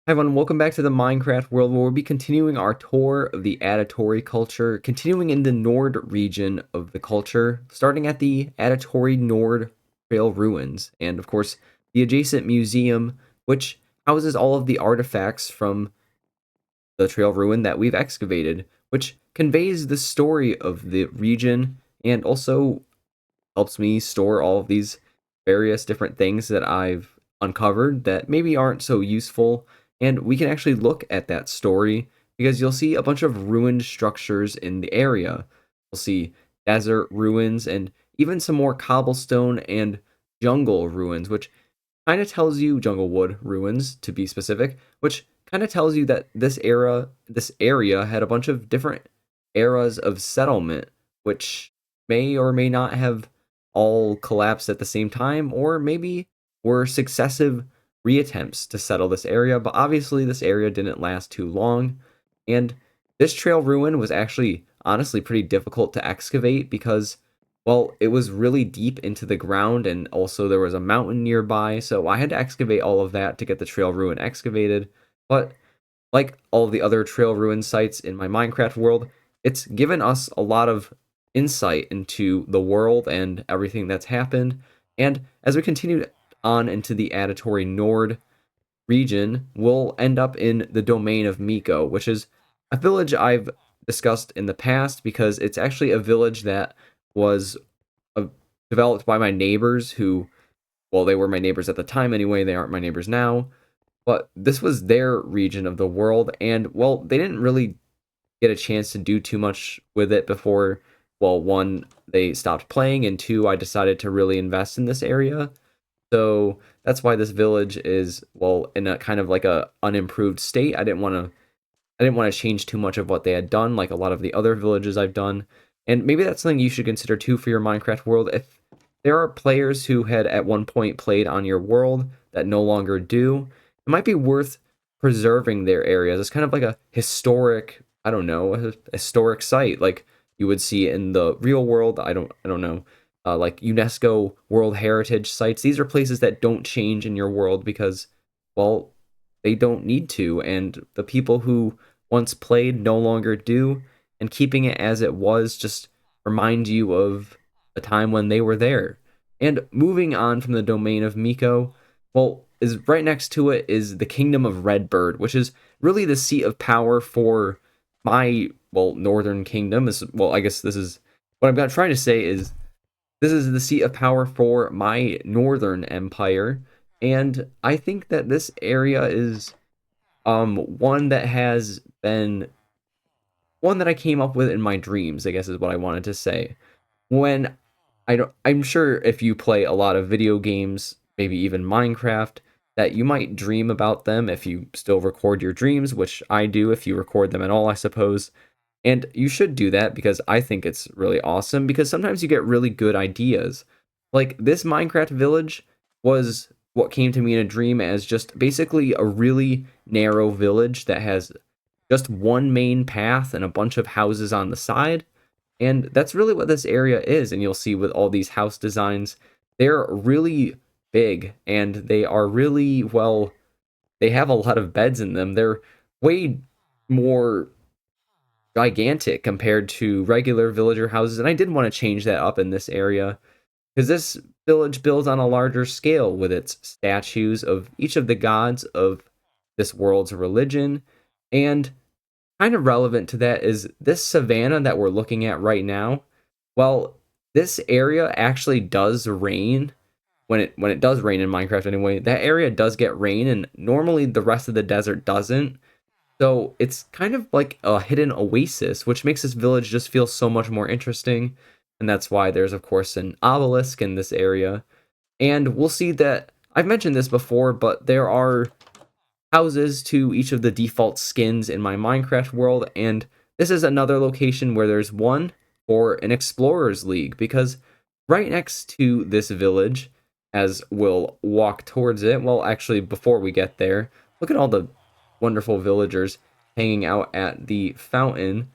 Hi everyone, welcome back to the Minecraft world where we'll be continuing our tour of the Atta tori culture, continuing in the Nord region of the culture, starting at the Atta tori Nord Trail ruins, and of course the adjacent museum, which houses all of the artifacts from the trail ruin that we've excavated, which conveys the story of the region and also helps me store all of these various different things that I've uncovered that maybe aren't so useful. And we can actually look at that story because you'll see a bunch of ruined structures in the area. You'll see desert ruins and even some more cobblestone and jungle ruins, which kind of tells you jungle wood ruins to be specific, which kind of tells you that this area had a bunch of different eras of settlement, which may or may not have all collapsed at the same time, or maybe were successive reattempts to settle this area. But obviously, this area didn't last too long, and this trail ruin was actually honestly pretty difficult to excavate because well, it was really deep into the ground, and also there was a mountain nearby, so I had to excavate all of that to get the trail ruin excavated. But like all the other trail ruin sites in my Minecraft world, it's given us a lot of insight into the world and everything that's happened. And as we continue on into the Atta tori Nord region, we'll end up in the Domain of Miko, which is a village I've discussed in the past because it's actually a village that was uh, developed by my neighbors who, well, they were my neighbors at the time anyway, they aren't my neighbors now, but this was their region of the world, and, well, they didn't really get a chance to do too much with it before, well, one, they stopped playing, and two, I decided to really invest in this area. So that's why this village is, well, in a kind of like a unimproved state. I didn't want to change too much of what they had done, like a lot of the other villages I've done. And maybe that's something you should consider too for your Minecraft world. If there are players who had at one point played on your world that no longer do, it might be worth preserving their areas. It's kind of like a historic, I don't know, a historic site like you would see in the real world. I don't know. Like UNESCO World Heritage sites. These are places that don't change in your world because, well, they don't need to, and the people who once played no longer do, and keeping it as it was just remind you of a time when they were there. And moving on from the domain of Miko, well, is right next to it is the Kingdom of Redburd, which is really the seat of power for my, well, northern kingdom. Is, well, I guess this is what I'm trying to say is this is the seat of power for my northern empire, and I think that this area is one that has been one that I came up with in my dreams, I guess is what I wanted to say. When I'm sure if you play a lot of video games, maybe even Minecraft, that you might dream about them if you still record your dreams, which I do if you record them at all, I suppose. And you should do that because I think it's really awesome because sometimes you get really good ideas. Like this Minecraft village was what came to me in a dream as just basically a really narrow village that has just one main path and a bunch of houses on the side. And that's really what this area is. And you'll see with all these house designs, they're really big and they are really, well, they have a lot of beds in them. They're way more gigantic compared to regular villager houses, and I did want to change that up in this area because this village builds on a larger scale with its statues of each of the gods of this world's religion. And kind of relevant to that is this savanna that we're looking at right now. Well, this area actually does rain when it does rain in Minecraft anyway. That area does get rain, and normally the rest of the desert doesn't. So it's kind of like a hidden oasis, which makes this village just feel so much more interesting. And that's why there's, of course, an obelisk in this area. And we'll see that I've mentioned this before, but there are houses to each of the default skins in my Minecraft world. And this is another location where there's one for an Explorers League, because right next to this village, as we'll walk towards it, well, actually, before we get there, look at all the wonderful villagers hanging out at the fountain.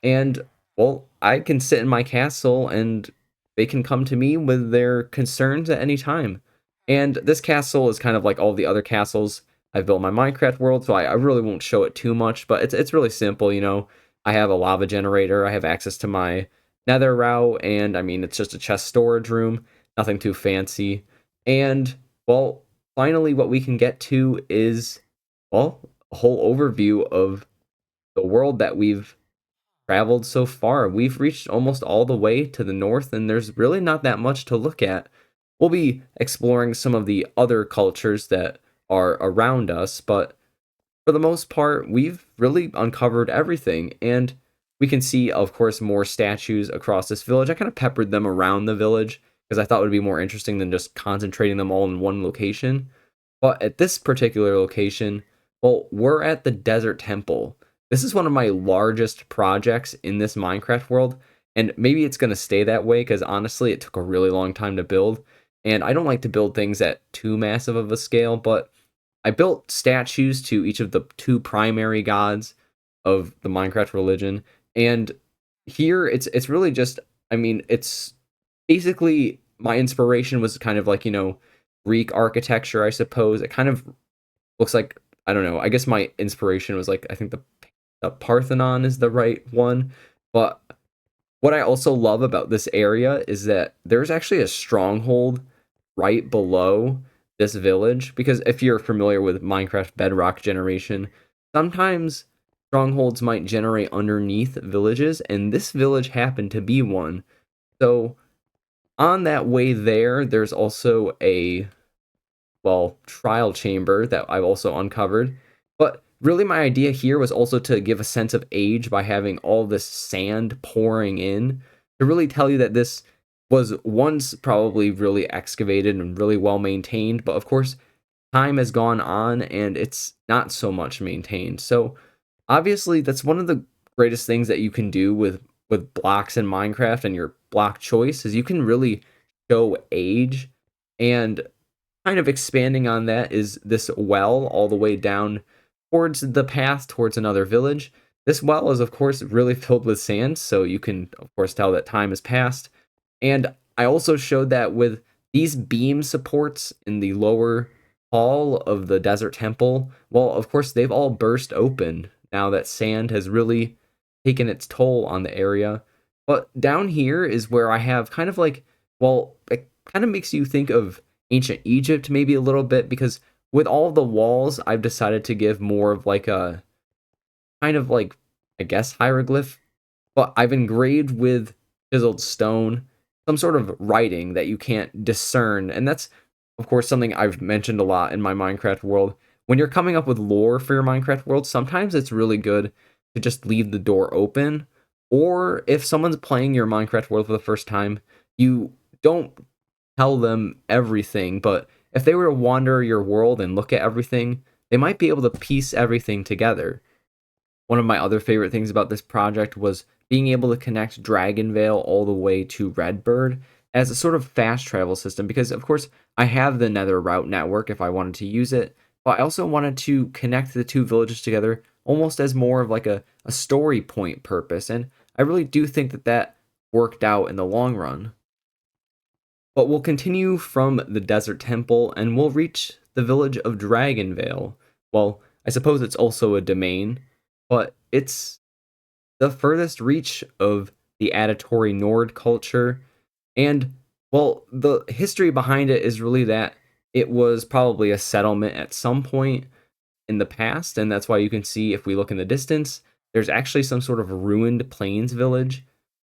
And, well, I can sit in my castle and they can come to me with their concerns at any time. And this castle is kind of like all the other castles. I've built my Minecraft world, so I really won't show it too much, but it's really simple, you know. I have a lava generator, I have access to my nether route, and I mean, it's just a chest storage room, nothing too fancy. And, well, finally, what we can get to is, well, a whole overview of the world that we've traveled so far. We've reached almost all the way to the north, and there's really not that much to look at. We'll be exploring some of the other cultures that are around us, but for the most part, we've really uncovered everything. And we can see, of course, more statues across this village. I kind of peppered them around the village because I thought it would be more interesting than just concentrating them all in one location. But at this particular location, well, we're at the Desert Temple. This is one of my largest projects in this Minecraft world, and maybe it's going to stay that way because honestly, it took a really long time to build. And I don't like to build things at too massive of a scale, but I built statues to each of the two primary gods of the Minecraft religion. And here it's really just, I mean, it's basically my inspiration was kind of like, you know, Greek architecture, I suppose. It kind of looks like, I don't know, I guess my inspiration was like, I think the Parthenon is the right one. But what I also love about this area is that there's actually a stronghold right below this village. Because if you're familiar with Minecraft Bedrock generation, sometimes strongholds might generate underneath villages, and this village happened to be one. So on that way there, there's also a, well, trial chamber that I've also uncovered. But really, my idea here was also to give a sense of age by having all this sand pouring in to really tell you that this was once probably really excavated and really well maintained. But of course, time has gone on and it's not so much maintained. So obviously, that's one of the greatest things that you can do with blocks in Minecraft and your block choice is you can really show age. And kind of expanding on that is this well all the way down towards the path towards another village. This well is, of course, really filled with sand, so you can, of course, tell that time has passed. And I also showed that with these beam supports in the lower hall of the desert temple, well, of course, they've all burst open now that sand has really taken its toll on the area. But down here is where I have kind of like, well, it kind of makes you think of ancient Egypt maybe a little bit because with all the walls, I've decided to give more of like a kind of like, I guess, hieroglyph, but I've engraved with chiseled stone some sort of writing that you can't discern. And that's, of course, something I've mentioned a lot in my Minecraft world. When you're coming up with lore for your Minecraft world, sometimes it's really good to just leave the door open. Or if someone's playing your Minecraft world for the first time, you don't tell them everything, but if they were to wander your world and look at everything, they might be able to piece everything together. One of my other favorite things about this project was being able to connect Dragonvale all the way to Redburd as a sort of fast travel system because of course I have the nether route network if I wanted to use it, but I also wanted to connect the two villages together almost as more of like a story point purpose, and I really do think that that worked out in the long run. But we'll continue from the Desert Temple and we'll reach the village of Dragonvale. Well, I suppose it's also a domain, but it's the furthest reach of the Atta tori Nord culture. And, well, the history behind it is really that it was probably a settlement at some point in the past, and that's why you can see if we look in the distance, there's actually some sort of ruined plains village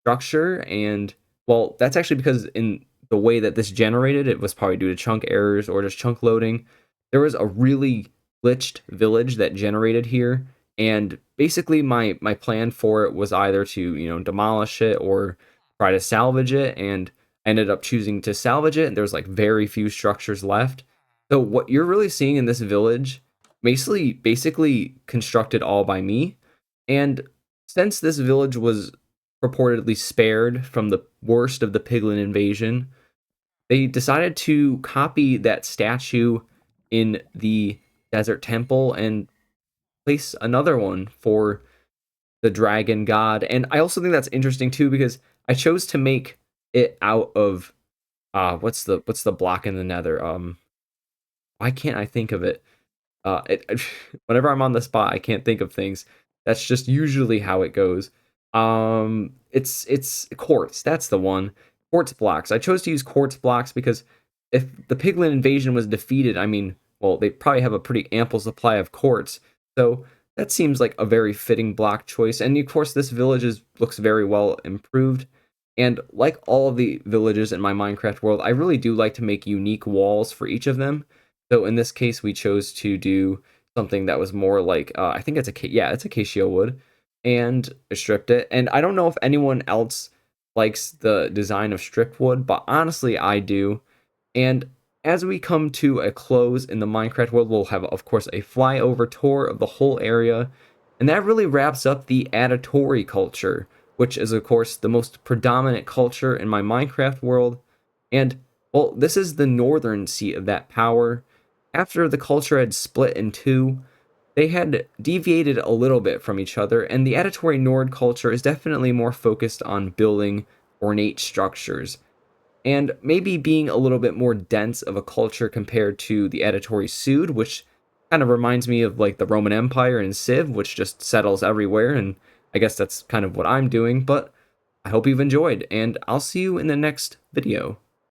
structure. And well, that's actually because in the way that this generated, it was probably due to chunk errors or just chunk loading. There was a really glitched village that generated here, and basically my plan for it was either to, you know, demolish it or try to salvage it, and I ended up choosing to salvage it, and there's like very few structures left. So what you're really seeing in this village basically constructed all by me. And since this village was purportedly spared from the worst of the Piglin invasion, they decided to copy that statue in the desert temple and place another one for the dragon god. And I also think that's interesting too because I chose to make it out of what's the block in the nether? Why can't I think of it? Whenever I'm on the spot, I can't think of things. That's just usually how it goes. It's quartz. That's the one. Quartz blocks. I chose to use quartz blocks because if the Piglin invasion was defeated, I mean, well, they probably have a pretty ample supply of quartz. So that seems like a very fitting block choice. And of course, this village looks very well improved. And like all of the villages in my Minecraft world, I really do like to make unique walls for each of them. So in this case, we chose to do something that was more like I think it's acacia wood, and stripped it. And I don't know if anyone else likes the design of stripped wood, but honestly, I do. And as we come to a close in the Minecraft world, we'll have, of course, a flyover tour of the whole area. And that really wraps up the Atta tori culture, which is, of course, the most predominant culture in my Minecraft world. And, well, this is the northern seat of that power. After the culture had split in two, they had deviated a little bit from each other, and the Atta tori Nord culture is definitely more focused on building ornate structures and maybe being a little bit more dense of a culture compared to the Atta tori Sud, which kind of reminds me of like the Roman Empire and Civ, which just settles everywhere. And I guess that's kind of what I'm doing. But I hope you've enjoyed, and I'll see you in the next video.